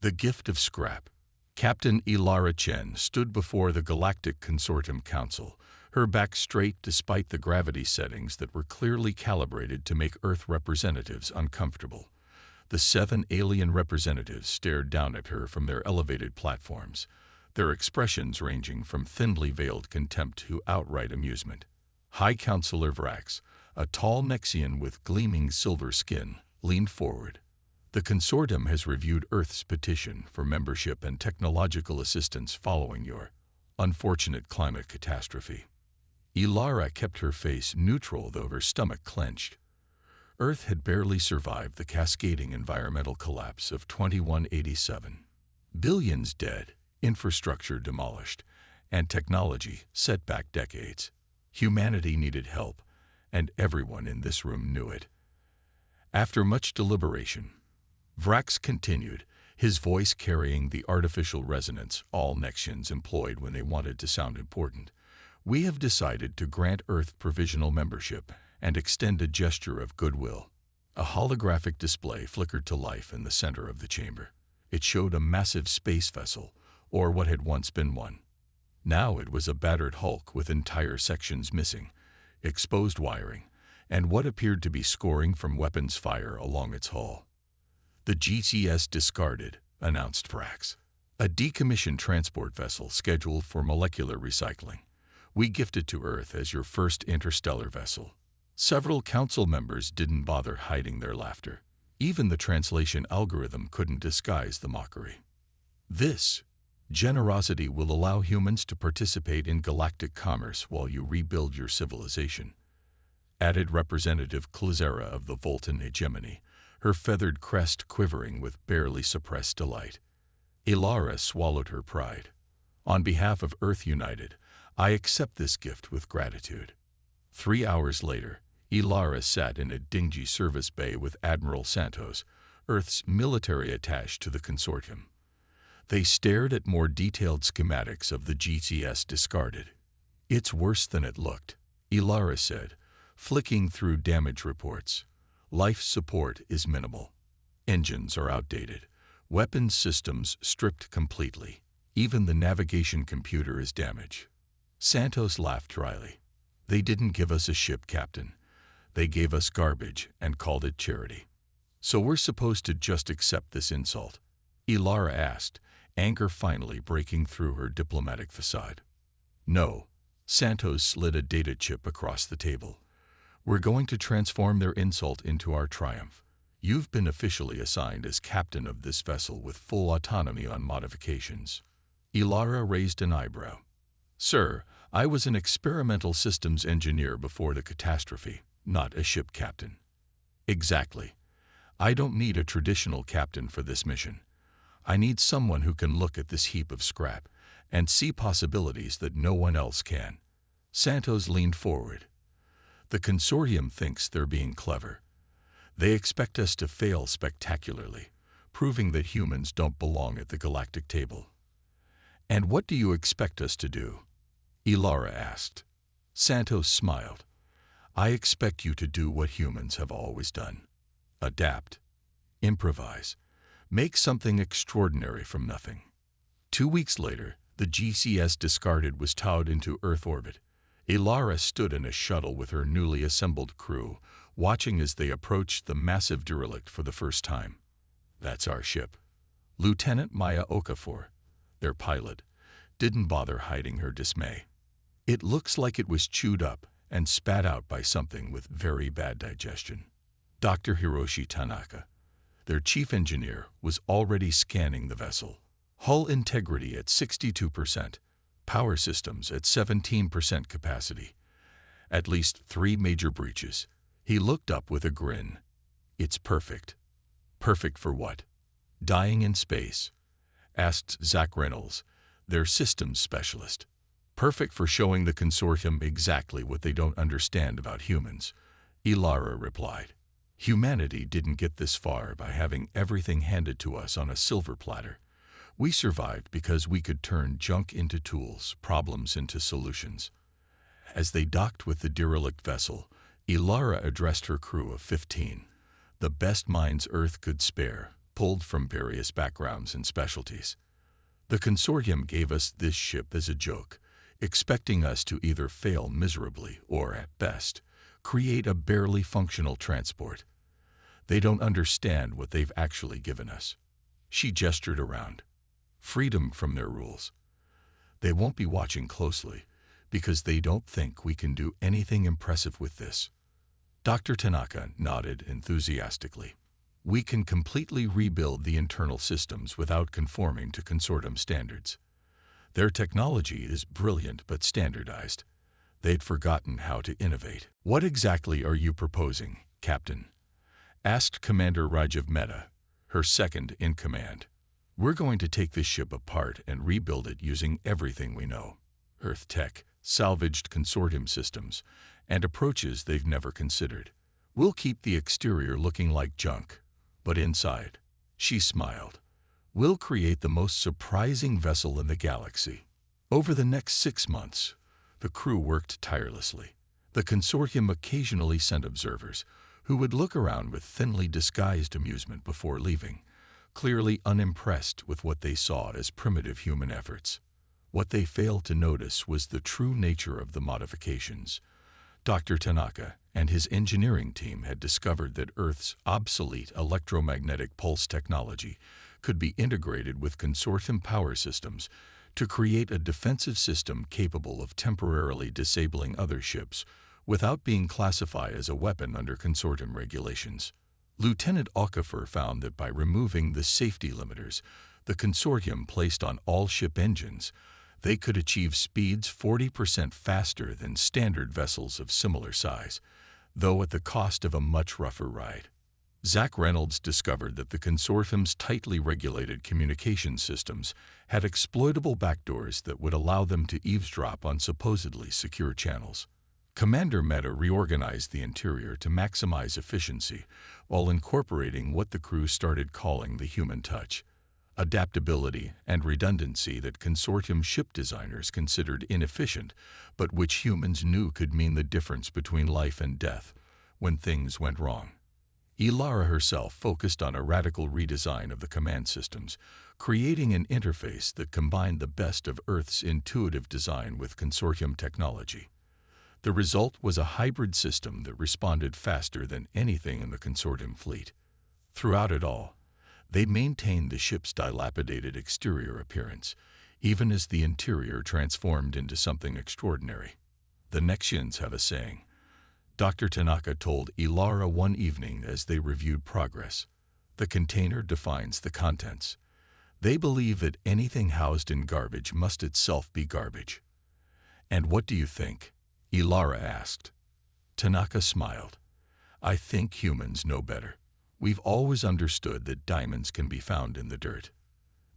The gift of scrap. Captain Ilara Chen stood before the Galactic Consortium Council, her back straight despite the gravity settings that were clearly calibrated to make Earth representatives uncomfortable. The 7 alien representatives stared down at her from their elevated platforms, their expressions ranging from thinly veiled contempt to outright amusement. High Counselor Vrax, a tall Nexian with gleaming silver skin, leaned forward. The consortium has reviewed Earth's petition for membership and technological assistance following your unfortunate climate catastrophe. Ilara kept her face neutral though her stomach clenched. Earth had barely survived the cascading environmental collapse of 2187. Billions dead, infrastructure demolished, and technology set back decades. Humanity needed help, and everyone in this room knew it. After much deliberation, Vrax continued, his voice carrying the artificial resonance all Nexians employed when they wanted to sound important. We have decided to grant Earth provisional membership and extend a gesture of goodwill. A holographic display flickered to life in the center of the chamber. It showed a massive space vessel, or what had once been one. Now it was a battered hulk with entire sections missing, exposed wiring, and what appeared to be scoring from weapons fire along its hull. "The GCS discarded," announced Vrax. "A decommissioned transport vessel scheduled for molecular recycling. We gift it to Earth as your first interstellar vessel." Several council members didn't bother hiding their laughter. Even the translation algorithm couldn't disguise the mockery. "This generosity will allow humans to participate in galactic commerce while you rebuild your civilization," added Representative Klazera of the Voltan hegemony, her feathered crest quivering with barely suppressed delight. Ilara swallowed her pride. "On behalf of Earth United, I accept this gift with gratitude." 3 hours later, Ilara sat in a dingy service bay with Admiral Santos, Earth's military attaché to the consortium. They stared at more detailed schematics of the GCS discarded. "It's worse than it looked," Ilara said, flicking through damage reports. "Life support is minimal. Engines are outdated. Weapons systems stripped completely. Even the navigation computer is damaged." Santos laughed dryly. "They didn't give us a ship, Captain. They gave us garbage and called it charity." "So we're supposed to just accept this insult?" Ilara asked, anger finally breaking through her diplomatic facade. "No." Santos slid a data chip across the table. "We're going to transform their insult into our triumph. You've been officially assigned as captain of this vessel with full autonomy on modifications." Ilara raised an eyebrow. "Sir, I was an experimental systems engineer before the catastrophe, not a ship captain." "Exactly. I don't need a traditional captain for this mission. I need someone who can look at this heap of scrap and see possibilities that no one else can." Santos leaned forward. "The consortium thinks they're being clever. They expect us to fail spectacularly, proving that humans don't belong at the galactic table." "And what do you expect us to do?" Ilara asked. Santos smiled. "I expect you to do what humans have always done. Adapt. Improvise. Make something extraordinary from nothing." 2 weeks later, the GCS discarded was towed into Earth orbit. Ilara stood in a shuttle with her newly assembled crew, watching as they approached the massive derelict for the first time. "That's our ship." Lieutenant Maya Okafor, their pilot, didn't bother hiding her dismay. "It looks like it was chewed up and spat out by something with very bad digestion." Dr. Hiroshi Tanaka, their chief engineer, was already scanning the vessel. Hull integrity at 62%, power systems at 17% capacity. At least 3 major breaches. He looked up with a grin. "It's perfect." "Perfect for what?" "Dying in space," asked Zach Reynolds, their systems specialist. "Perfect for showing the consortium exactly what they don't understand about humans," Ilara replied. "Humanity didn't get this far by having everything handed to us on a silver platter. We survived because we could turn junk into tools, problems into solutions." As they docked with the derelict vessel, Ilara addressed her crew of 15, the best minds Earth could spare, pulled from various backgrounds and specialties. The consortium gave us this ship as a joke, expecting us to either fail miserably or, at best, create a barely functional transport. They don't understand what they've actually given us. She gestured around. Freedom from their rules. They won't be watching closely because they don't think we can do anything impressive with this. Dr. Tanaka nodded enthusiastically. We can completely rebuild the internal systems without conforming to consortium standards. Their technology is brilliant but standardized. They'd forgotten how to innovate. What exactly are you proposing, Captain? Asked Commander Rajiv Mehta, her second in command. We're going to take this ship apart and rebuild it using everything we know. Earth tech, salvaged consortium systems, and approaches they've never considered. We'll keep the exterior looking like junk, but inside, she smiled, we'll create the most surprising vessel in the galaxy. Over the next 6 months, the crew worked tirelessly. The consortium occasionally sent observers who would look around with thinly disguised amusement before leaving, clearly unimpressed with what they saw as primitive human efforts. What they failed to notice was the true nature of the modifications. Dr. Tanaka and his engineering team had discovered that Earth's obsolete electromagnetic pulse technology could be integrated with consortium power systems to create a defensive system capable of temporarily disabling other ships without being classified as a weapon under consortium regulations. Lieutenant Okafor found that by removing the safety limiters the consortium placed on all ship engines, they could achieve speeds 40% faster than standard vessels of similar size, though at the cost of a much rougher ride. Zach Reynolds discovered that the consortium's tightly regulated communication systems had exploitable backdoors that would allow them to eavesdrop on supposedly secure channels. Commander Mehta reorganized the interior to maximize efficiency while incorporating what the crew started calling the human touch, adaptability and redundancy that consortium ship designers considered inefficient, but which humans knew could mean the difference between life and death when things went wrong. Ilara herself focused on a radical redesign of the command systems, creating an interface that combined the best of Earth's intuitive design with consortium technology. The result was a hybrid system that responded faster than anything in the consortium fleet. Throughout it all, they maintained the ship's dilapidated exterior appearance, even as the interior transformed into something extraordinary. The Nexians have a saying, Dr. Tanaka told Ilara one evening as they reviewed progress. The container defines the contents. They believe that anything housed in garbage must itself be garbage. And what do you think? Ilara asked. Tanaka smiled. I think humans know better. We've always understood that diamonds can be found in the dirt.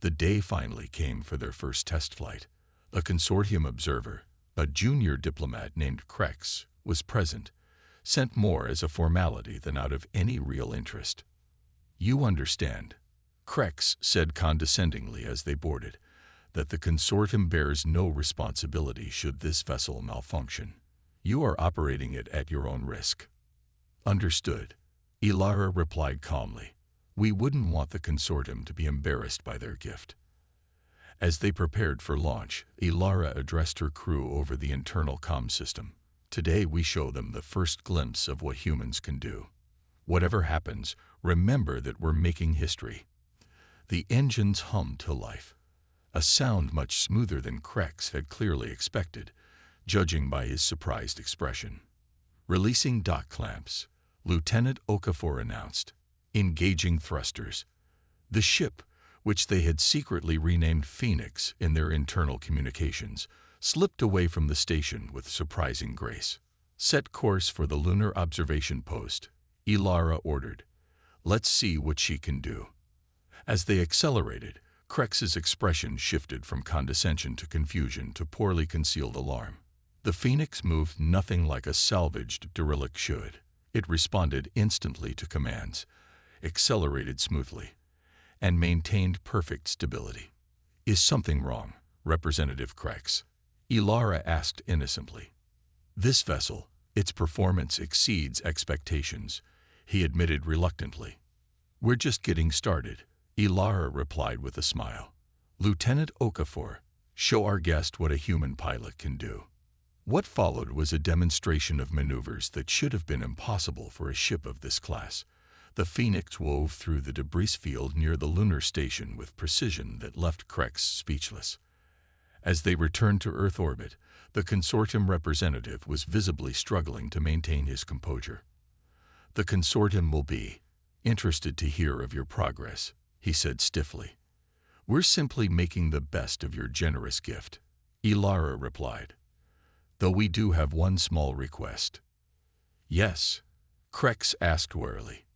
The day finally came for their first test flight. A consortium observer, a junior diplomat named Krex, was present, sent more as a formality than out of any real interest. You understand, Krex said condescendingly as they boarded, that the consortium bears no responsibility should this vessel malfunction. You are operating it at your own risk. Understood, Ilara replied calmly. We wouldn't want the consortium to be embarrassed by their gift. As they prepared for launch, Ilara addressed her crew over the internal comm system. Today we show them the first glimpse of what humans can do. Whatever happens, remember that we're making history. The engines hummed to life, a sound much smoother than Krex had clearly expected, judging by his surprised expression. Releasing dock clamps, Lieutenant Okafor announced, engaging thrusters. The ship, which they had secretly renamed Phoenix in their internal communications, slipped away from the station with surprising grace. Set course for the lunar observation post, Ilara ordered. Let's see what she can do. As they accelerated, Krex's expression shifted from condescension to confusion to poorly concealed alarm. The Phoenix moved nothing like a salvaged derelict should. It responded instantly to commands, accelerated smoothly, and maintained perfect stability. Is something wrong, Representative Krex? Ilara asked innocently. This vessel, its performance exceeds expectations, he admitted reluctantly. "We're just getting started," Ilara replied with a smile. "Lieutenant Okafor, show our guest what a human pilot can do." What followed was a demonstration of maneuvers that should have been impossible for a ship of this class. The Phoenix wove through the debris field near the lunar station with precision that left Krex speechless. As they returned to Earth orbit, the consortium representative was visibly struggling to maintain his composure. "The consortium will be interested to hear of your progress," he said stiffly. "We're simply making the best of your generous gift," Ilara replied. "Though we do have one small request." "Yes?" Krex asked warily.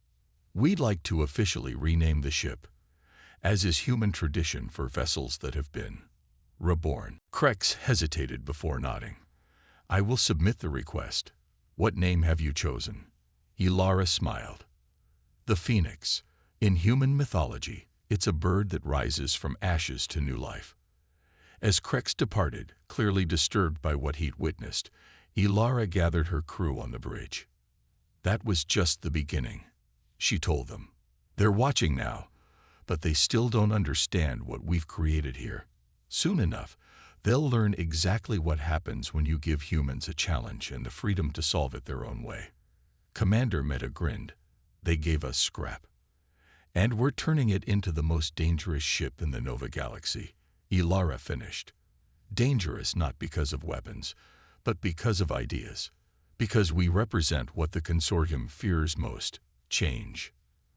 "We'd like to officially rename the ship, as is human tradition for vessels that have been reborn." Krex hesitated before nodding. "I will submit the request. What name have you chosen?" Ilara smiled. "The Phoenix. In human mythology, it's a bird that rises from ashes to new life." As Krex departed, clearly disturbed by what he'd witnessed, Ilara gathered her crew on the bridge. "That was just the beginning," she told them. "They're watching now, but they still don't understand what we've created here. Soon enough, they'll learn exactly what happens when you give humans a challenge and the freedom to solve it their own way." Commander Meta grinned. "They gave us scrap. And we're turning it into the most dangerous ship in the Nova Galaxy," Ilara finished. "Dangerous not because of weapons, but because of ideas. Because we represent what the consortium fears most: change."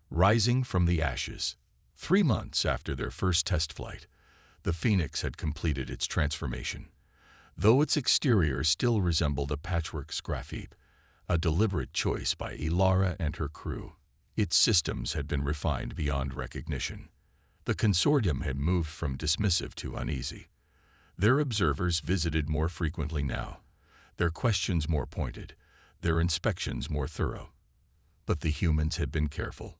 Rising from the ashes, 3 months after their first test flight, the Phoenix had completed its transformation. Though its exterior still resembled a patchwork scrap heap, a deliberate choice by Ilara and her crew, its systems had been refined beyond recognition. The consortium had moved from dismissive to uneasy. Their observers visited more frequently now, their questions more pointed, their inspections more thorough. But the humans had been careful.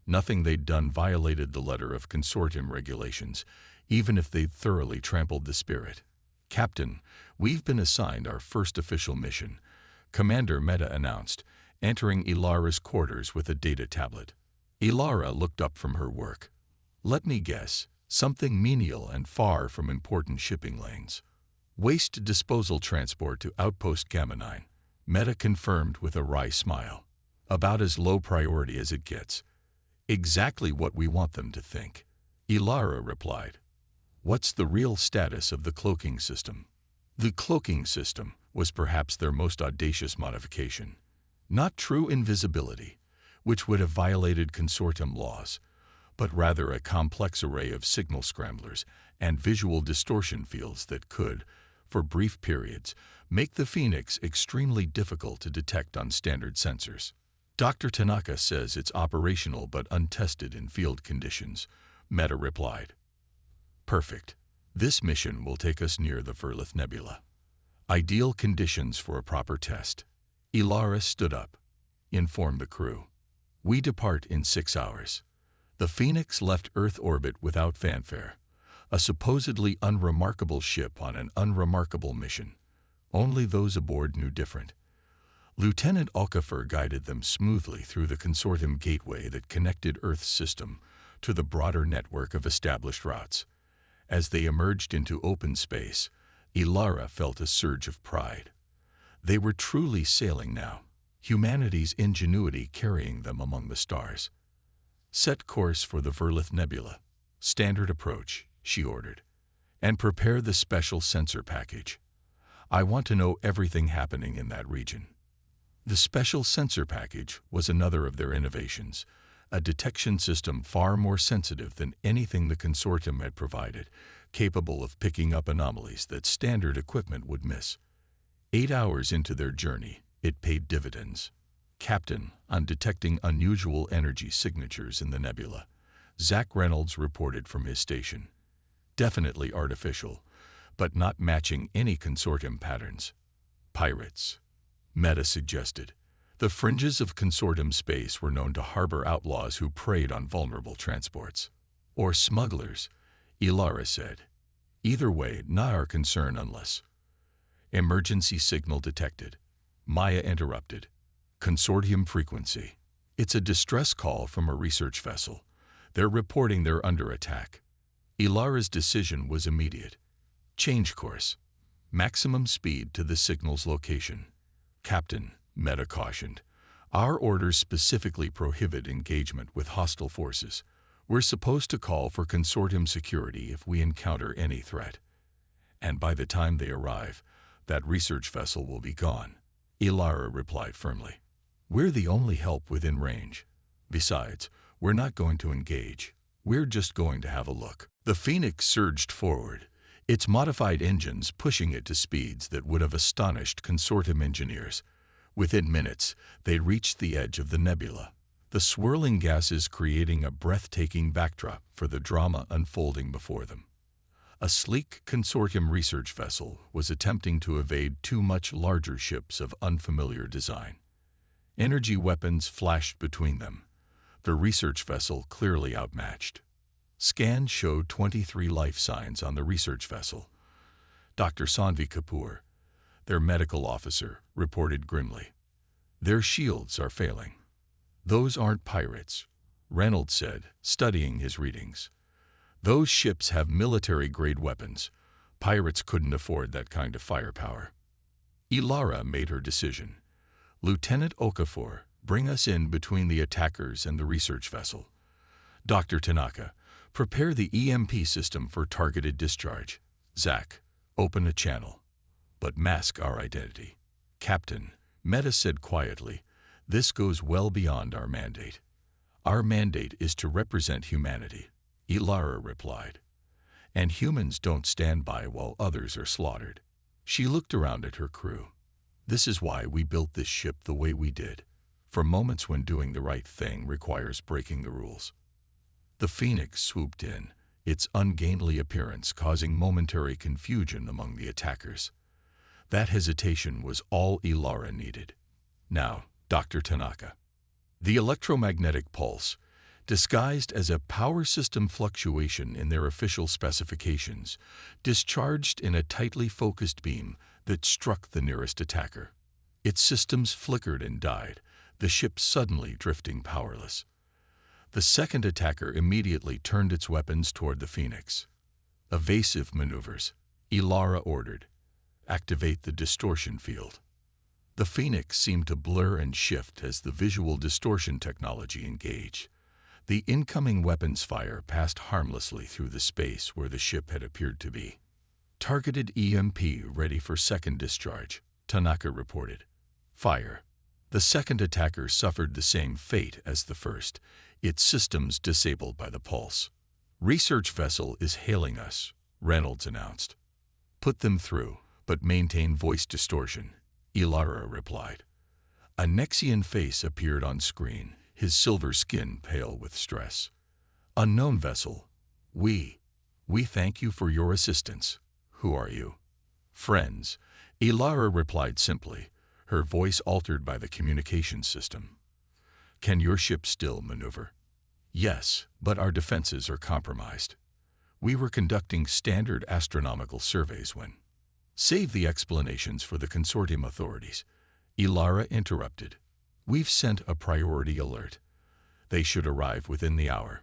Nothing they'd done violated the letter of consortium regulations, even if they'd thoroughly trampled the spirit. "Captain, we've been assigned our first official mission," Commander Meta announced, entering Ilara's quarters with a data tablet. Ilara looked up from her work. "Let me guess, something menial and far from important shipping lanes. Waste disposal transport to Outpost Gamma 9, Meta confirmed with a wry smile. "About as low priority as it gets." "Exactly what we want them to think," Ilara replied. "What's the real status of the cloaking system?" The cloaking system was perhaps their most audacious modification. Not true invisibility, which would have violated consortium laws, but rather a complex array of signal scramblers and visual distortion fields that could, for brief periods, make the Phoenix extremely difficult to detect on standard sensors. "Dr. Tanaka says it's operational but untested in field conditions," Meta replied. "Perfect. This mission will take us near the Verlith Nebula. Ideal conditions for a proper test." Ilara stood up. "Inform the crew. We depart in 6 hours." The Phoenix left Earth orbit without fanfare, a supposedly unremarkable ship on an unremarkable mission. Only those aboard knew different. Lieutenant Okafor guided them smoothly through the consortium gateway that connected Earth's system to the broader network of established routes. As they emerged into open space, Ilara felt a surge of pride. They were truly sailing now, humanity's ingenuity carrying them among the stars. "Set course for the Verlith Nebula. Standard approach," she ordered. "And prepare the special sensor package. I want to know everything happening in that region." The special sensor package was another of their innovations, a detection system far more sensitive than anything the consortium had provided, capable of picking up anomalies that standard equipment would miss. 8 hours into their journey, it paid dividends. "Captain, on detecting unusual energy signatures in the nebula," Zach Reynolds reported from his station. "Definitely artificial, but not matching any consortium patterns." "Pirates," Meta suggested. The fringes of consortium space were known to harbor outlaws who preyed on vulnerable transports. "Or smugglers," Ilara said. "Either way, not our concern unless—" Emergency signal detected. Maya interrupted. "Consortium frequency." It's a distress call from a research vessel. They're reporting they're under attack. Ilara's decision was immediate. Change course. Maximum speed to the signal's location. Captain, Meta cautioned. Our orders specifically prohibit engagement with hostile forces. We're supposed to call for consortium security if we encounter any threat. And by the time they arrive, that research vessel will be gone. Ilara replied firmly. We're the only help within range. Besides, we're not going to engage. We're just going to have a look. The Phoenix surged forward, its modified engines pushing it to speeds that would have astonished consortium engineers. Within minutes, they reached the edge of the nebula, the swirling gases creating a breathtaking backdrop for the drama unfolding before them. A sleek consortium research vessel was attempting to evade two much larger ships of unfamiliar design. Energy weapons flashed between them, the research vessel clearly outmatched. Scans showed 23 life signs on the research vessel. Dr. Sanvi Kapoor, their medical officer, reported grimly. Their shields are failing. Those aren't pirates, Reynolds said, studying his readings. Those ships have military-grade weapons. Pirates couldn't afford that kind of firepower. Ilara made her decision. Lieutenant Okafor, bring us in between the attackers and the research vessel. Dr. Tanaka, prepare the EMP system for targeted discharge. Zach, open a channel, but mask our identity. Captain, Meta said quietly, this goes well beyond our mandate. Our mandate is to represent humanity, Ilara replied. And humans don't stand by while others are slaughtered. She looked around at her crew. This is why we built this ship the way we did, for moments when doing the right thing requires breaking the rules. The Phoenix swooped in, its ungainly appearance causing momentary confusion among the attackers. That hesitation was all Ilara needed. Now, Dr. Tanaka. The electromagnetic pulse, disguised as a power system fluctuation in their official specifications, discharged in a tightly focused beam that struck the nearest attacker. Its systems flickered and died, the ship suddenly drifting powerless. The second attacker immediately turned its weapons toward the Phoenix. Evasive maneuvers, Ilara ordered. Activate the distortion field. The Phoenix seemed to blur and shift as the visual distortion technology engaged. The incoming weapons fire passed harmlessly through the space where the ship had appeared to be. Targeted EMP ready for second discharge, Tanaka reported. Fire. The second attacker suffered the same fate as the first, its systems disabled by the pulse. Research vessel is hailing us, Reynolds announced. Put them through, but maintain voice distortion, Ilara replied. A Nexian face appeared on screen, his silver skin pale with stress. Unknown vessel, we thank you for your assistance. Who are you? Friends, Ilara replied simply, her voice altered by the communication system. Can your ship still maneuver? Yes, but our defenses are compromised. We were conducting standard astronomical surveys when... Save the explanations for the consortium authorities, Ilara interrupted. We've sent a priority alert. They should arrive within the hour.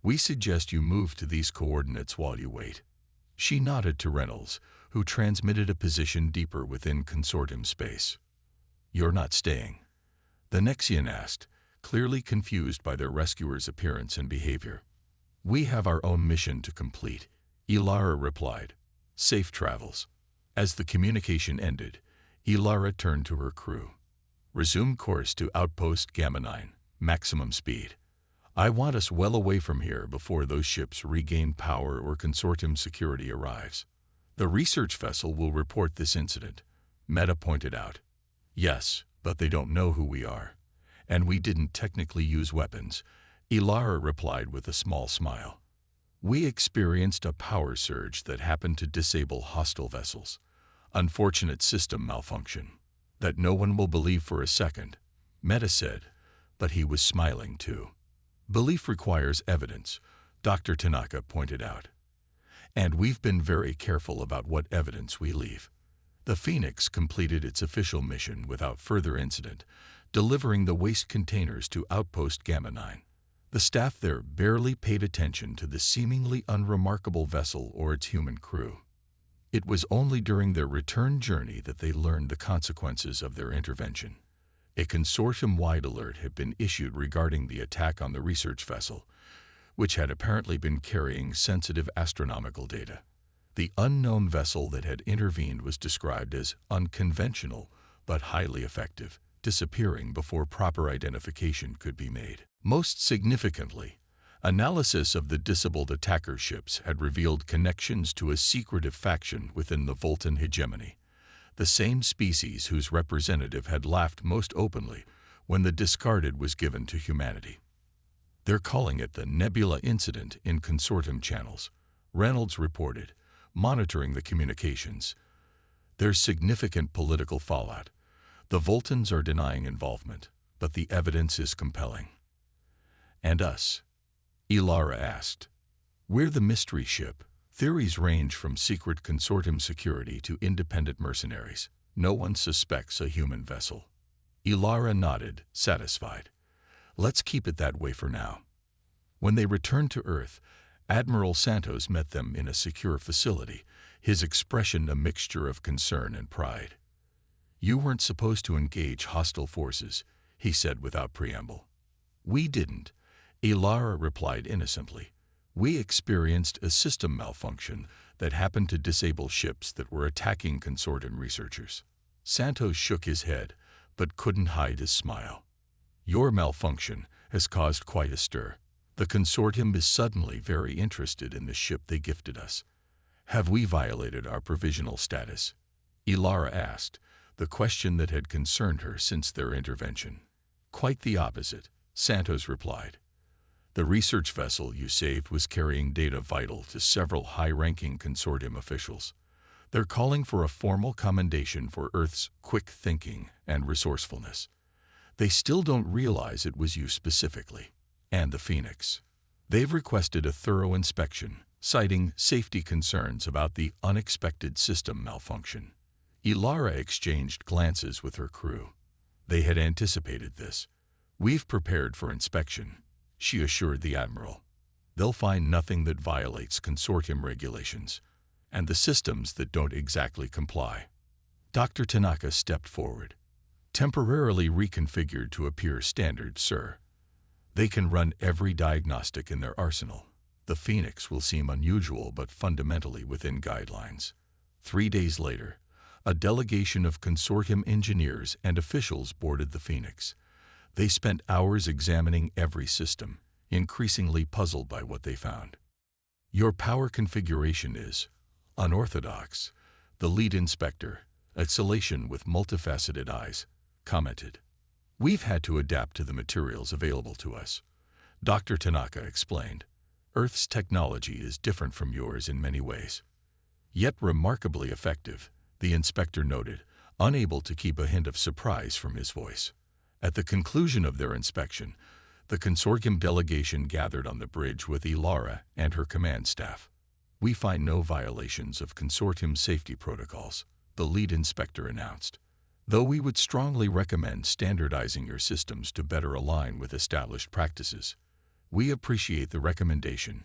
We suggest you move to these coordinates while you wait. She nodded to Reynolds, who transmitted a position deeper within consortium space. You're not staying? The Nexian asked, clearly confused by their rescuer's appearance and behavior. We have our own mission to complete, Ilara replied. Safe travels. As the communication ended, Ilara turned to her crew. Resume course to Outpost Gamma 9, maximum speed. I want us well away from here before those ships regain power or consortium security arrives. The research vessel will report this incident, Meta pointed out. Yes, but they don't know who we are. And we didn't technically use weapons, Ilara replied with a small smile. We experienced a power surge that happened to disable hostile vessels. Unfortunate system malfunction. That no one will believe for a second, Meta said, but he was smiling too. Belief requires evidence, Dr. Tanaka pointed out. And we've been very careful about what evidence we leave. The Phoenix completed its official mission without further incident, delivering the waste containers to Outpost Gamma 9. The staff there barely paid attention to the seemingly unremarkable vessel or its human crew. It was only during their return journey that they learned the consequences of their intervention. A consortium-wide alert had been issued regarding the attack on the research vessel, which had apparently been carrying sensitive astronomical data. The unknown vessel that had intervened was described as unconventional but highly effective, disappearing before proper identification could be made. Most significantly, analysis of the disabled attacker ships had revealed connections to a secretive faction within the Voltan hegemony, the same species whose representative had laughed most openly when the discarded was given to humanity. They're calling it the Nebula Incident in consortium channels, Reynolds reported, monitoring the communications. There's significant political fallout. The Voltans are denying involvement, but the evidence is compelling. And us? Ilara asked. We're the mystery ship. Theories range from secret consortium security to independent mercenaries. No one suspects a human vessel. Ilara nodded, satisfied. Let's keep it that way for now. When they returned to Earth, Admiral Santos met them in a secure facility, his expression a mixture of concern and pride. You weren't supposed to engage hostile forces, he said without preamble. We didn't, Ilara replied innocently. We experienced a system malfunction that happened to disable ships that were attacking consortium researchers. Santos shook his head, but couldn't hide his smile. Your malfunction has caused quite a stir. The consortium is suddenly very interested in the ship they gifted us. Have we violated our provisional status? Ilara asked, the question that had concerned her since their intervention. Quite the opposite, Santos replied. The research vessel you saved was carrying data vital to several high-ranking consortium officials. They're calling for a formal commendation for Earth's quick thinking and resourcefulness. They still don't realize it was you specifically, and the Phoenix. They've requested a thorough inspection, citing safety concerns about the unexpected system malfunction. Ilara exchanged glances with her crew. They had anticipated this. We've prepared for inspection, she assured the Admiral. They'll find nothing that violates consortium regulations, and the systems that don't exactly comply. Dr. Tanaka stepped forward. Temporarily reconfigured to appear standard, sir. They can run every diagnostic in their arsenal. The Phoenix will seem unusual but fundamentally within guidelines. 3 days later, a delegation of consortium engineers and officials boarded the Phoenix. They spent hours examining every system, increasingly puzzled by what they found. Your power configuration is unorthodox, the lead inspector, exhalation with multifaceted eyes, commented. We've had to adapt to the materials available to us. Dr. Tanaka explained. Earth's technology is different from yours in many ways. Yet remarkably effective, the inspector noted, unable to keep a hint of surprise from his voice. At the conclusion of their inspection, the consortium delegation gathered on the bridge with Ilara and her command staff. We find no violations of consortium safety protocols, the lead inspector announced. Though we would strongly recommend standardizing your systems to better align with established practices. We appreciate the recommendation,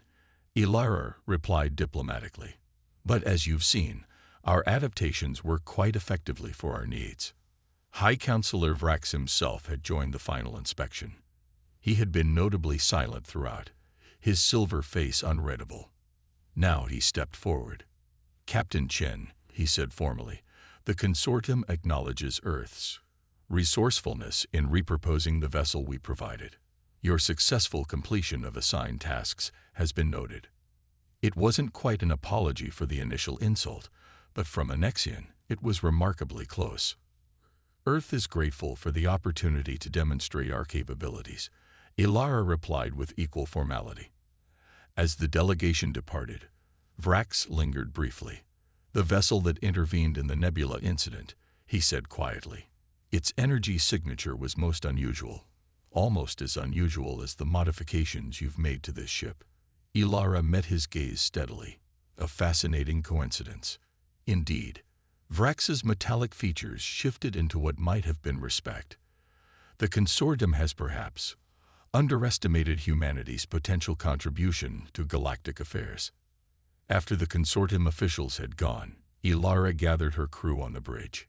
Ilara replied diplomatically. But as you've seen, our adaptations work quite effectively for our needs. High Counselor Vrax himself had joined the final inspection. He had been notably silent throughout, his silver face unreadable. Now he stepped forward. Captain Chen, he said formally, the consortium acknowledges Earth's resourcefulness in repurposing the vessel we provided. Your successful completion of assigned tasks has been noted. It wasn't quite an apology for the initial insult, but from Anexian, it was remarkably close. Earth is grateful for the opportunity to demonstrate our capabilities, Ilara replied with equal formality. As the delegation departed, Vrax lingered briefly. The vessel that intervened in the Nebula incident, he said quietly. Its energy signature was most unusual, almost as unusual as the modifications you've made to this ship. Ilara met his gaze steadily. A fascinating coincidence. Indeed, Vrax's metallic features shifted into what might have been respect. The consortium has perhaps underestimated humanity's potential contribution to galactic affairs. After the consortium officials had gone, Ilara gathered her crew on the bridge.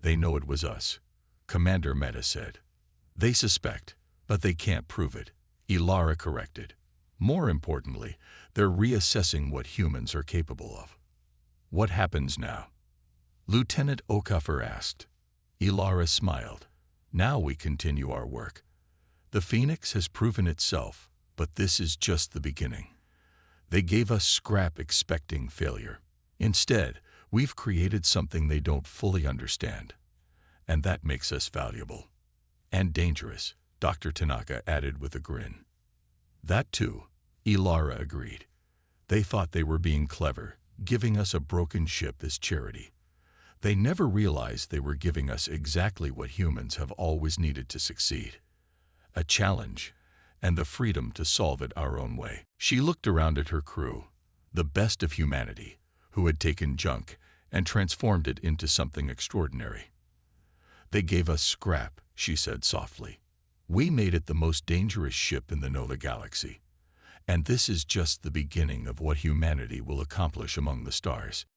"They know it was us," Commander Meta said. "They suspect, but they can't prove it," Ilara corrected. "More importantly, they're reassessing what humans are capable of." "What happens now?" Lieutenant Okafor asked. Ilara smiled. "Now we continue our work. The Phoenix has proven itself, but this is just the beginning. They gave us scrap expecting failure. Instead, we've created something they don't fully understand. And that makes us valuable. And dangerous," Dr. Tanaka added with a grin. "That too," Ilara agreed. "They thought they were being clever, giving us a broken ship as charity. They never realized they were giving us exactly what humans have always needed to succeed: a challenge, and the freedom to solve it our own way." She looked around at her crew, the best of humanity, who had taken junk and transformed it into something extraordinary. "They gave us scrap," she said softly. "We made it the most dangerous ship in the Nova Galaxy. And this is just the beginning of what humanity will accomplish among the stars."